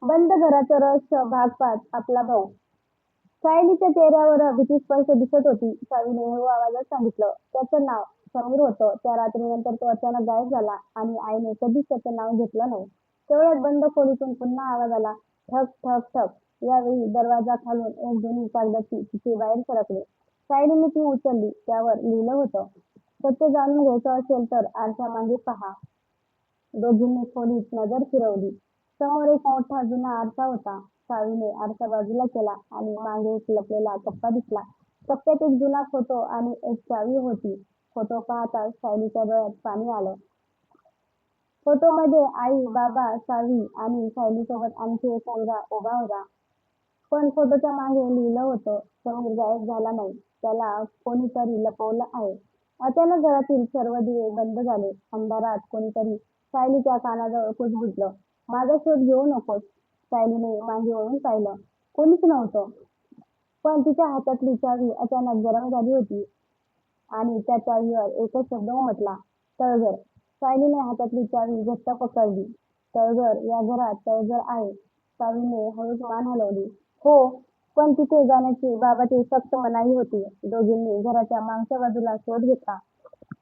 बंद घराचं रहस्य भाग 5 आपला भाऊ. सायलीच्या चेहऱ्यावर भीती स्पष्ट दिसत होती. सावीने हळू आवाजात सांगितलं, "त्याचं नाव समीर होतं. त्या रात्रीनंतर तो अचानक गायब झाला आणि आईने कधीच त्याचं नाव घेतलं नाही." तेवढ्यात बंद खोलीतून पुन्हा आवाज आला. ठक ठक ठक. यावेळी दरवाजा खालून एक जुनी कागदाची चिठ्ठी बाहेर सरकली. सायलीने ती उचलली. त्यावर लिहिलं होतं, "सत्य जाणून घ्यायचं असेल तर आरशामागे पहा." दोघींनी खोलीत नजर फिरवली. समोर एक मोठा जुना आरसा होता. सावीने आरसा बाजूला केला आणि मागे एक लपलेला कप्पा दिसला. कप्प्यात एक जुना फोटो आणि एक चावी होती. फोटो पाहताच सायलीच्या डोळ्यात पाणी आलं. फोटोमध्ये आई, बाबा, सावी आणि सायलीसोबत आणखी एक मुलगा उभा होता. पण फोटोच्या मागे लिहिलं होतं, "समीर गायब झाला नाही. त्याला कोणीतरी लपवलं आहे." अचानक घरातील सर्व दिवे बंद झाले. अंधारात कोणीतरी सायलीच्या कानाजवळ कुजबुजलं, "माझा शोध घेऊ नकोस." सायलीने मागे वळून पाहिलं. कोणीच नव्हतं. पण तिच्या हातातली चावी अचानक गरम झाली होती आणि त्या चावीवर एकच शब्द उमटला, "तळघर." सायलीने हातातली चावी घट्ट पकडली. "तळघर, या घरात तळघर आहे." सावीने हळूच मान हलवली. "हो, पण तिथे जाण्याची बाबाची सक्त मनाई होती." दोघींनी घराच्या मागच्या बाजूला शोध घेतला.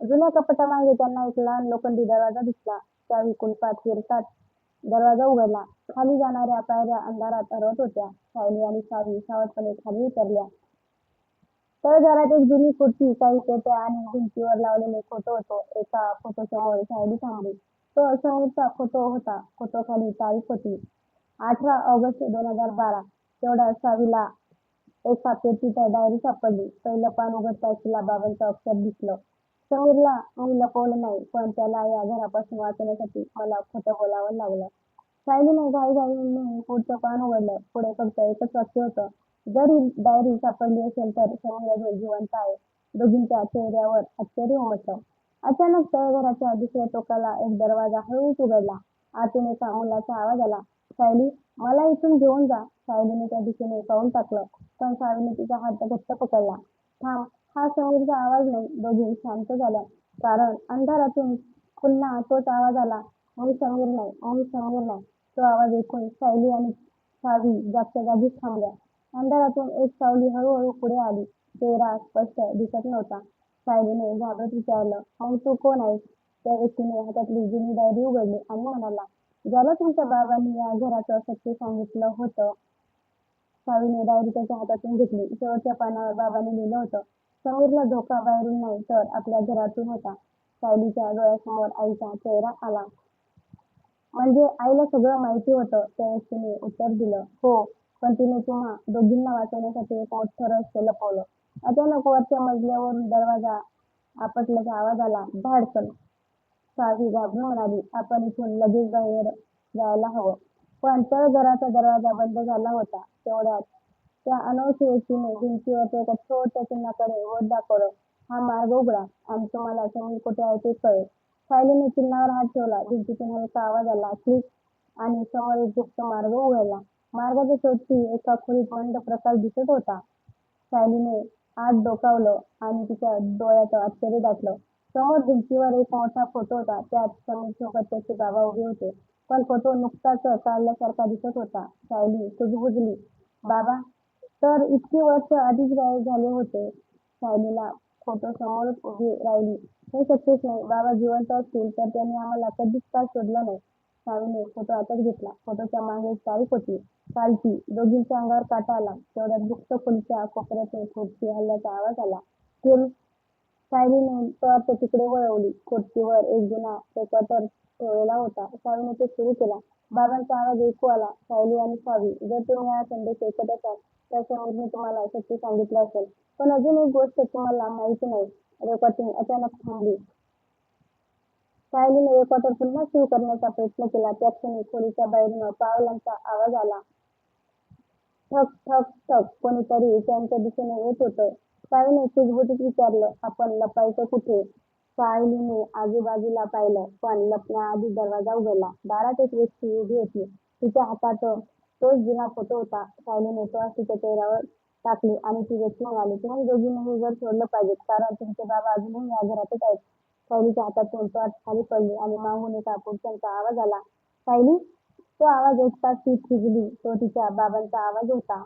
जुन्या कपाटामागे त्यांना एक लहान लोखंडी दरवाजा दिसला. चावी कुलपात फिरताच दरवाजा उघडला. खाली जाणाऱ्या पायऱ्या अंधारात हरवत होत्या. सायली आणि सावी सावधपणे खाली उतरल्या. तळघरात एक जुनी खुर्ची, काही पेट्या आणि भिंतीवर लावलेले फोटो होते. एका फोटोसमोर सायली थांबली. तो समीरचा फोटो होता. फोटोखाली तारीख होती, 18 ऑगस्ट 2012. तेवढ्यात सावीला एका पेटीत डायरी सापडली. पहिलं पान उघडताच तिला बाबांचं अक्षर दिसलं, "समीरला मी लपवलं नाही, पण त्याला या घरापासून वाचवण्यासाठी मला खोटं बोलावं लागलं." सायलीने घाईघाईने पुढचं पान उघडलं. पुढे फक्त एकच वाक्य होतं, "जर ही डायरी सापडली असेल तर समीर अजून जिवंत आहे." दोघींच्या चेहऱ्यावर आश्चर्य उमटलं. अचानक तळघराच्या दुसऱ्या टोकाला एक दरवाजा हळूच उघडला. आतून एका मुलाचा आवाज आला, "सायली, मला इथून घेऊन जा." सायलीने त्या दिशेने पाऊल टाकलं, पण सावीने तिचा हात घट्ट पकडला. "थांब, हा समीरचा आवाज नाही." दोघी शांत झाल्या, कारण अंधारातून पुन्हा तोच आवाज आला, "मी समीर नाही, मी समीर नाही." तो आवाज ऐकून सायली आणि सावी जागच्या जागीच थांबल्या. अंधारातून एक सावली हळूहळू पुढे आली. चेहरा स्पष्ट दिसत नव्हता. सायलीने घाबरत विचारलं, "मग तू कोण आहेस?" त्या व्यक्तीने हातातली जुनी डायरी उघडली आणि म्हणाला, "ज्याला तुमच्या बाबांनी या घराचं सत्य सांगितलं होतं." सावीने डायरी त्याच्या हातातून घेतली. शेवटच्या पानावर बाबांनी लिहिलं होतं, "समीरला धोका बाहेरून नाही तर आपल्या घरातून होता." सायलीच्या डोळ्यासमोर आईचा चेहरा आला. "म्हणजे आईला सगळं माहिती होतं?" त्या व्यक्तीने उत्तर दिलं, "हो, पण तिने तुम्हा दोघींना वाचवण्यासाठी एक मोठं रहस्य लपवलं." अचानक वरच्या मजल्यावरून दरवाजा आपटल्याचा आवाज आला. "धाडकन." सावी घाबरून म्हणाली, "आपण इथून लगेच बाहेर जायला हवं." पण तळघराचा दरवाजा बंद झाला होता. तेवढ्यात त्या अनोळखी व्यक्तीने भिंतीवरच्या एका छोट्या चिन्हाकडे बोट दाखवलं, "हा मार्ग उघडा आणि तुम्हाला समीर कुठे आहे ते कळेल." सायलीने चिन्हावर हात ठेवला. भिंतीतून हलका आवाज आला, क्लिक, आणि समोर एक गुप्त मार्ग उघडला. मार्गाच्या शेवटी एका खोलीत मंद प्रकाश दिसत होता. सायलीने आत डोकावलं आणि तिच्या डोळ्यात आश्चर्य दाटलं. समोर भिंतीवर एक मोठा फोटो होता. त्यात समीरसोबत त्याचे बाबा उभे होते. पण फोटो नुकताच काढल्यासारखा दिसत होता. सायली कुजबुजली, "बाबा तर इतकी वर्ष आधीच गायब झाले होते." सायलीला फोटो समोरच उभी राहिली. "हे शक्यच नाही. बाबा जिवंत असतील तर त्यांनी आम्हाला कधीच का शोधलं नाही." सावीने फोटो हातात घेतला. फोटोच्या मागे एक तारीख होती, कालची. दोघींच्या अंगावर काटा आला. तेवढ्यात गुप्त खोलीच्या कोपऱ्यातून खुर्ची हलल्याचा आवाज आला. "किल." सायलीने टॉर्च तिकडे वळवली. खुर्चीवर एक जुना रेकॉर्डर ठेवलेला होता. सावीने ते सुरू केला. बाबांचा आवाज ऐकू आला, "सायली आणि सावी, जर तुम्ही हा संदेश ऐकत असाल तर समीरने तुम्हाला सत्य सांगितलं असेल. पण अजून एक गोष्ट तुम्हाला माहिती नाही." रेकॉर्डिंग अचानक थांबली. सायलीने रेकॉर्डर पुन्हा सुरू करण्याचा प्रयत्न केला. त्याच क्षणी खोलीच्या बाहेरून पावलांचा आवाज आला. ठक ठक ठक. कोणीतरी त्यांच्या दिशेने येत होतं. सावीने कुजबुजीत विचारलं, "आपण लपायचं कुठे?" सायलीने आजूबाजूला पाहिलं, पण लपण्याआधी दरवाजा उघडला. दारात एक व्यक्ती उभी होती. तिच्या हातात तोच जुना फोटो होता. सायलीने टॉर्च तिच्या चेहऱ्यावर टाकली आणि ती व्यक्ती म्हणाली, "तुम्ही दोघींनी हे घर सोडलं पाहिजे, कारण तुमचे बाबा अजूनही या घरातच आहेत." सायलीच्या हातातून टॉर्च खाली पडली आणि मागून एका पुरुषाचा आवाज आला, "सायली." तो आवाज ऐकताच ती थिजली. तो तिच्या बाबांचा आवाज होता.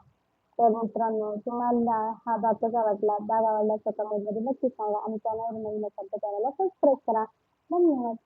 तर मित्रांनो, तुम्हाला हा भाग कसा वाटला? भाग आवडल्यास कमेंटमध्ये नक्की सांगा आणि चॅनलवर नवीन असाल तर चॅनलला सबस्क्राईब करा. धन्यवाद.